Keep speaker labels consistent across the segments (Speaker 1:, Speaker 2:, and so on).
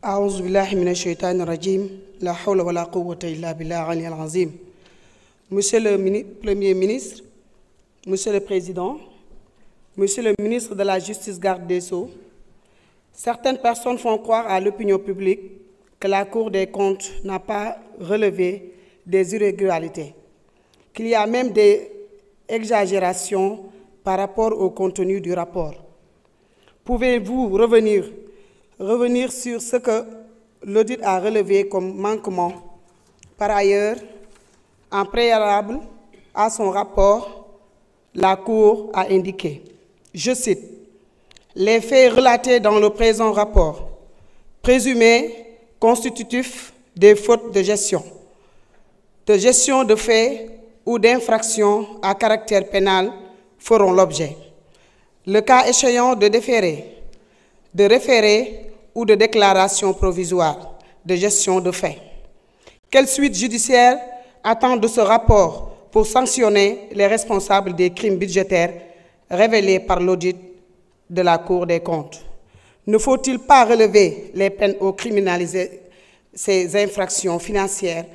Speaker 1: أعوذ بالله من الشيطان الرجيم لا حول ولا قوة إلا بالله العلي العظيم. Monsieur le Premier ministre, Monsieur le Président, Monsieur le ministre de la Justice, garde des Sceaux, certaines personnes font croire à l'opinion publique que la Cour des comptes n'a pas relevé des irrégularités, qu'il y a même des exagérations par rapport au contenu du rapport. Pouvez-vous revenir sur ce que l'audit a relevé comme manquement? Par ailleurs, en préalable à son rapport, la Cour a indiqué, je cite, « Les faits relatés dans le présent rapport, présumés constitutifs des fautes de gestion de faits ou d'infractions à caractère pénal feront l'objet, le cas échéant de référé ou de déclaration provisoire de gestion de faits. Quelle suite judiciaire attend de ce rapport pour sanctionner les responsables des crimes budgétaires révélés par l'audit de la Cour des comptes? Ne faut-il pas relever les peines aux criminalisés ces infractions financières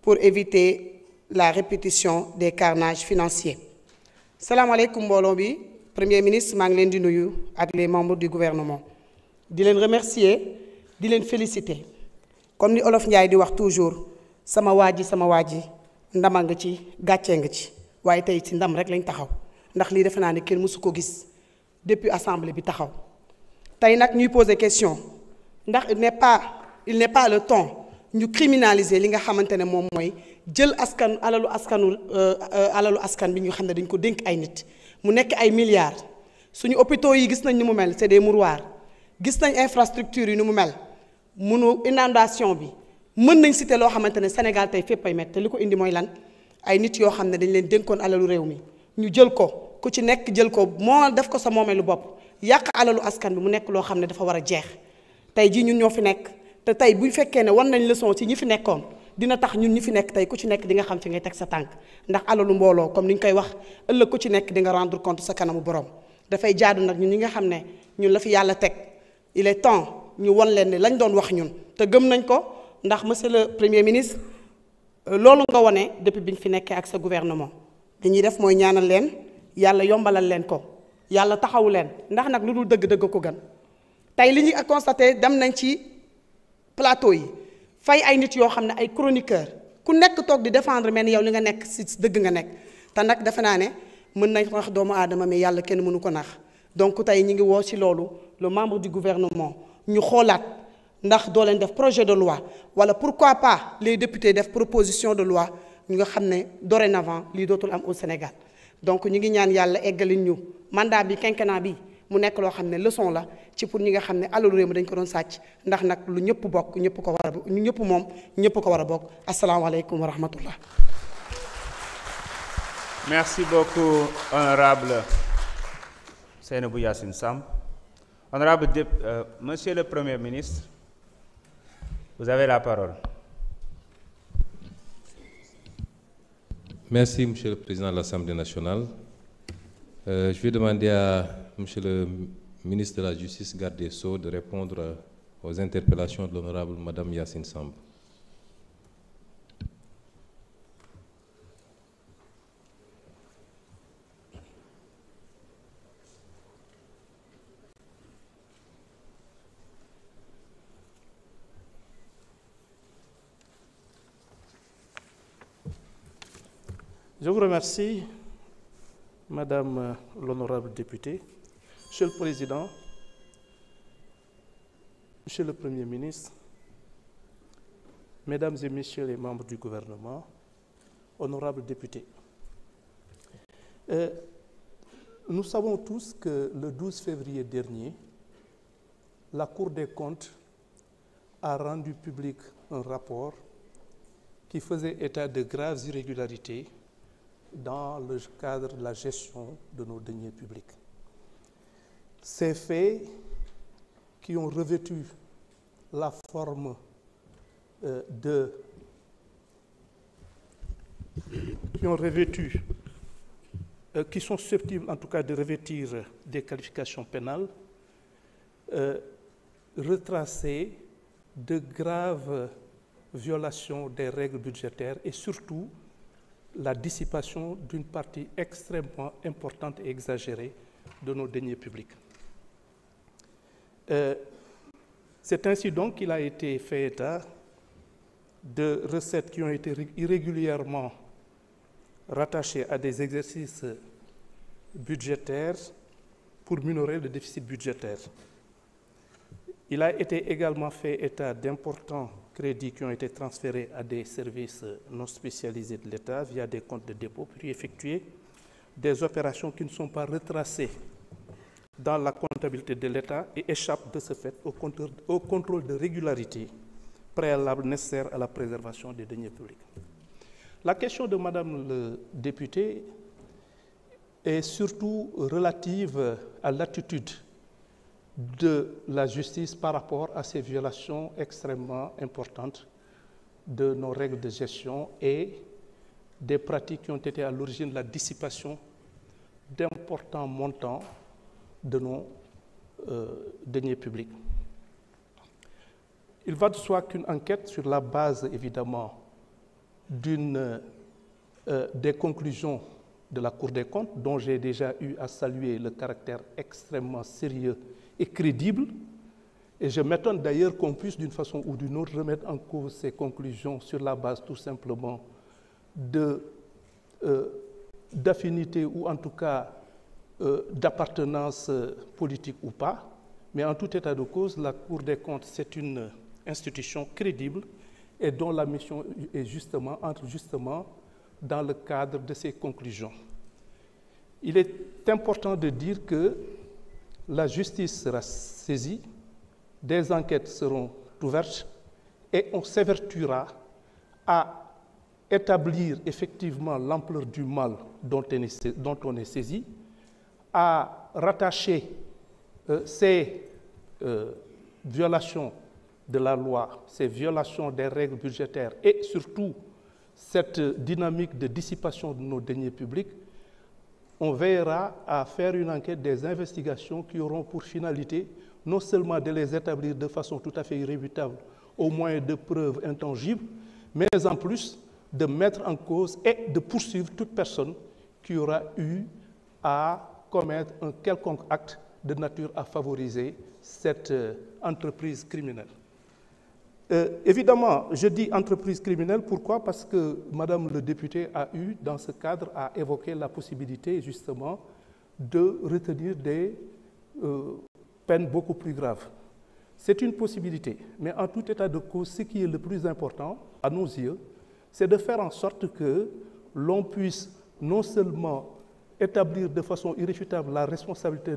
Speaker 1: pour éviter la répétition des carnages financiers? Salam alaikum mbooloo bi, Premier ministre, maa ngi leen di nuyu ak les membres du gouvernement. Di leen remercier, di leen féliciter. Comme ni Olof Njaay di wax toujours, sama waaji ndama nga ci gàccee nga ci waaye tey ci ndam rek lañ taxaw ndax lii defe naa ne kenn mësu ko gis depuis assemblée bi taxaw tey nag ñuy poser question ndax il n'est pas le temps ñu criminaliser li nga xamante ne moom mooy jël alalu askan bi ñu xam ne dañ ko dénk ay nit mu nekk ay milliards suñu hôpitaux yi gis nañ ni mu mel c'est des mouroirs gis nañ infrastructure yi ni mu mel munu inondation bi mën nañ citer loo xamante ne Sénégal tey fépp ay met te li ko indi mooy lan ay nit yoo xam ne dañ leen dénkoon alalu réew mi ñu jël ko ku ci nekk jël ko moo def ko sa moomeelu bopp yàq alalu askan bi mu nekk loo xam ne dafa war a jeex tey jii ñun ñoo fi nekk te tey bu fekkee ne wan nañ leçon ci ñi fi nekkoon dina tax ñun ñi fi nekk tey ku ci nekk di nga xam fi ngay teg sa tànk ndax alalu mbooloo comme ni ñu koy wax ëllëg ku ci nekk di nga rendre compte sa kanamu borom dafay jaadu nag ñun ñi nga xam ne ñun la fi yàlla teg il est temps ñu wan leen ne lañ doon wax ñun te gëm nañ ko ndax monsieur le Premier ministre loolu nga wone depuis bi ñu fi nekkee ak sa gouvernement li ñuy def mooy ñaanal leen yàlla yombalal leen ko yàlla taxawu leen ndax nag lu dul dëgg-dëgg ko gën tey li ñuy constaté dem nañ ci plateau yi fay ay nit yoo xam ne ay chroniqueur ku nekk toog di défendre mel ni yow li nga nekk si dëgg nga nekk te nag defe naa ne mën nañ wax doomu aadama mais yàlla kenn mënu ko nax donc tey ñi ngi woo ci loolu le membre du gouvernement ñu xoolaat ndax doo leen def projet de loi wala pourquoi pas les députés def proposition de loi ñu nga xam ne dorénavant lii dootul am au Sénégal donc ñu ngi ñaan yàlla eggalin ñu mandat bi quinquennat bi mu nekk loo xam ne leçon la ci pour ñi nga xam ne alalu réew mi dañ ko doon sàcc ndax nag lu ñëpp bokk ñëpp ko war a ñëpp moom ñëpp ko war a bokk asalaamaaleykum wa rahmatullah.
Speaker 2: Merci beaucoup honorable Seynabou Yassine Samb. Honorable Monsieur le Premier ministre, vous avez la parole.
Speaker 3: Merci, Monsieur le Président de l'Assemblée nationale. Je vais demander à Monsieur le ministre de la Justice, garde des Sceaux, de répondre aux interpellations de l'honorable Madame Yassine Samb.
Speaker 4: Je vous remercie, Madame l'honorable députée, Monsieur le Président, Monsieur le Premier ministre, Mesdames et Messieurs les membres du gouvernement, honorables députés. Nous savons tous que le 12 février dernier, la Cour des comptes a rendu public un rapport qui faisait état de graves irrégularités dans le cadre de la gestion de nos deniers publics. Ces faits qui ont revêtu la forme qui sont susceptibles en tout cas de revêtir des qualifications pénales, retracées de graves violations des règles budgétaires et surtout la dissipation d'une partie extrêmement importante et exagérée de nos deniers publics. C'est ainsi donc qu'il a été fait état de recettes qui ont été irrégulièrement rattachées à des exercices budgétaires pour minorer le déficit budgétaire. Il a été également fait état d'importants crédits qui ont été transférés à des services non spécialisés de l'État via des comptes de dépôt pour y effectuer des opérations qui ne sont pas retracées dans la comptabilité de l'État et échappent de ce fait au contrôle de régularité préalable nécessaire à la préservation des deniers publics. La question de Madame le député est surtout relative à l'attitude de la justice par rapport à ces violations extrêmement importantes de nos règles de gestion et des pratiques qui ont été à l'origine de la dissipation d'importants montants de nos deniers publics. Il va de soi qu'une enquête sur la base, évidemment, des conclusions de la Cour des comptes, dont j'ai déjà eu à saluer le caractère extrêmement sérieux et crédible, et je m'étonne d'ailleurs qu'on puisse d'une façon ou d'une autre remettre en cause ces conclusions sur la base tout simplement d'affinité ou en tout cas d'appartenance politique ou pas, mais en tout état de cause, la Cour des comptes, c'est une institution crédible et dont la mission est entre justement dans le cadre de ces conclusions. Il est important de dire que la justice sera saisie, des enquêtes seront ouvertes et on s'évertuera à établir effectivement l'ampleur du mal dont on est saisi, à rattacher ces violations de la loi, ces violations des règles budgétaires et surtout cette dynamique de dissipation de nos deniers publics. On veillera à faire une enquête, des investigations qui auront pour finalité non seulement de les établir de façon tout à fait irréfutable au moyen de preuves intangibles, mais en plus de mettre en cause et de poursuivre toute personne qui aura eu à commettre un quelconque acte de nature à favoriser cette entreprise criminelle. Évidemment, je dis entreprise criminelle, pourquoi? Parce que Madame le député a eu, dans ce cadre, à évoquer la possibilité, justement, de retenir des peines beaucoup plus graves. C'est une possibilité, mais en tout état de cause, ce qui est le plus important, à nos yeux, c'est de faire en sorte que l'on puisse non seulement établir de façon irréfutable la responsabilité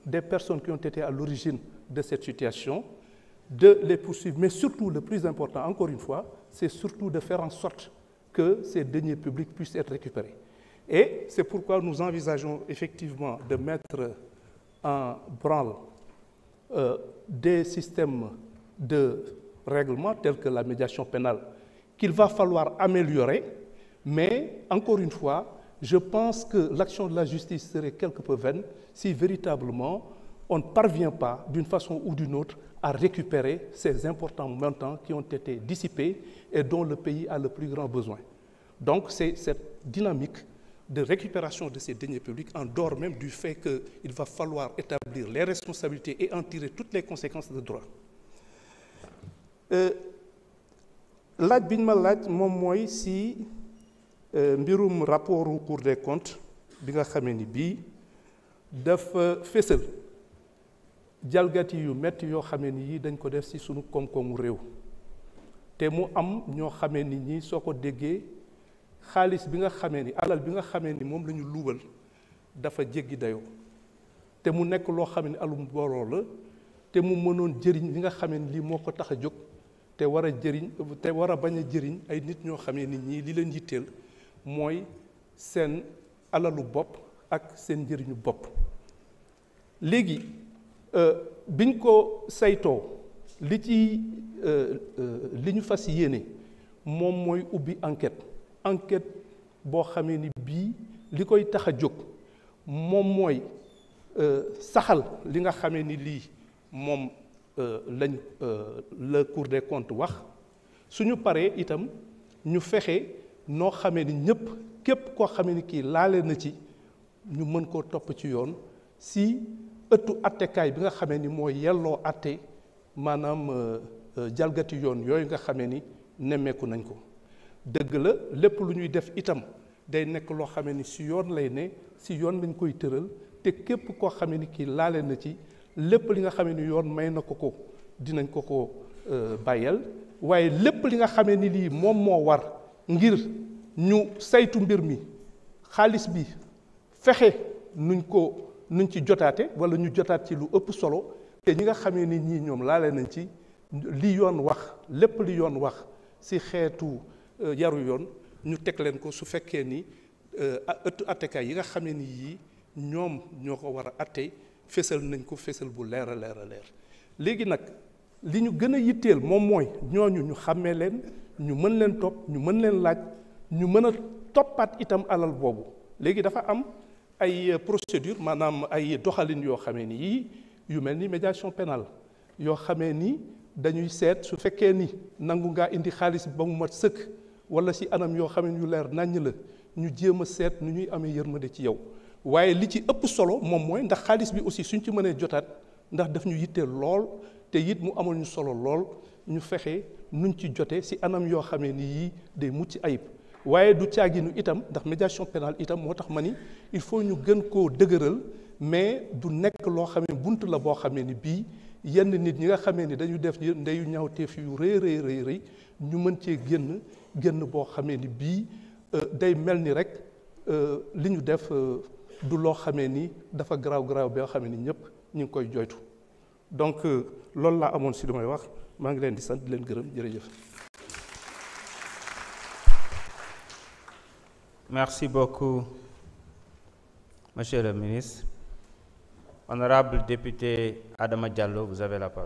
Speaker 4: des personnes qui ont été à l'origine de cette situation, de les poursuivre, mais surtout, le plus important, encore une fois, c'est surtout de faire en sorte que ces deniers publics puissent être récupérés. Et c'est pourquoi nous envisageons effectivement de mettre en branle des systèmes de règlement tels que la médiation pénale qu'il va falloir améliorer, mais encore une fois, je pense que l'action de la justice serait quelque peu vaine si véritablement on ne parvient pas, d'une façon ou d'une autre, à récupérer ces importants montants qui ont été dissipés et dont le pays a le plus grand besoin. Donc c'est cette dynamique de récupération de ces deniers publics, en dehors même du fait qu'il va falloir établir les responsabilités et en tirer toutes les conséquences de droit. Laaj bi ñu ma laaj moom mooy si mbirum rapport au Cour des comptes bi nga xamee ni bii dafa fésal jalgati yu metti yoo xamee ni yii dañ ko def ci sunu koom-koomu réew te mu am ñoo xamee ni ñi soo ko déggee xaalis bi nga xamee ni alal bi nga xamee ni moom la ñu luubal dafa jéggi dayoo te mu nekk loo xam ne alum booloo la te mu mënoon jëriñ li nga xamee ni lii moo ko tax a jóg te war a bañ a jëriñ ay nit ñoo xamee ni ñii li leen yitteel mooy seen alalu bopp ak seen njëriñu bopp. léegi biñ ko saytoo li ñu fas yéene moom mooy ubbi enquête boo xamee ni bii li koy tax a jóg moom mooy saxal li nga xamee ni lii moom la Cour des comptes wax suñu paree itam ñu fexe noo xamee ni ñëpp képp koo xamee ni kii laale na ci ñu mën koo topp ci yoon si ëttu attekaay bi nga xamee ni mooy yelloo atte maanaam jalgati yoon yooyu nga xamee ni nemmeeku nañ ko. dëgg la lépp lu ñuy def itam day nekk loo xamee ni si yoon lay ne si yoon lañ koy tëral te képp koo xamee ni kii laale na ci lépp li nga xamee ni yoon may na ko dinañ ko bàyyeel waaye lépp li nga xamee ni lii moom moo war ngir ñu saytu mbir mi xaalis bi fexe nuñ ci jotaate wala ñu jotaat ci lu ëpp solo te ñi nga xamee ni ñii ñoom laale nañ ci li yoon wax lépp li yoon wax si xeetu yaru yoon ñu teg leen ko su fekkee ni ëttu attekaay yi nga xamee ni yii ñoom ñoo ko war a atte fésal nañ ko fésal bu leer a leer a leer léegi nag li ñu gën a yitteel moom mooy ñooñu ñu xàmmee leen ñu mën leen topp ñu mën leen laaj ñu mën a toppaat itam alal boobu léegi dafa am ay procédure maanaam ay doxalin yoo xamee ni yii yu mel ni médiation pénale yoo xamee ni dañuy seet su fekkee ni nangu ngaa indi xaalis ba mu mat sëkk wala si anam yoo xam ne yu leer naññ la ñu jéem a seet nu ñuy amee yërmande ci yow waaye li ci ëpp solo moom mooy ndax xaalis bi aussi suñ ci mënee jotaat ndax daf ñu yitteel lool te it mu amal ñu solo lool ñu fexe nuñ ci jotee si anam yoo xamee ni yii day mucc ayib waaye du caaginu itam ndax médiation pénale itam moo tax ma ni il faut ñu gën koo dëgëral mais du nekk loo xamee bunt la boo xamee ni bii yenn nit ñi nga xamee ni dañu def ndeyu ñaawteef yu rëy ñu mën cee génn boo xamee ni bii day mel ni rek li ñu def du loo xamee ni dafa garaaw boo xamee ni ñëpp ñu ngi koy joytu donc loolu laa amoon si li may wax maa ngi leen di sant di leen gërëm jërëjëf.
Speaker 2: Merci beaucoup, Monsieur le ministre. Honorable député Adama Diallo, vous avez la parole.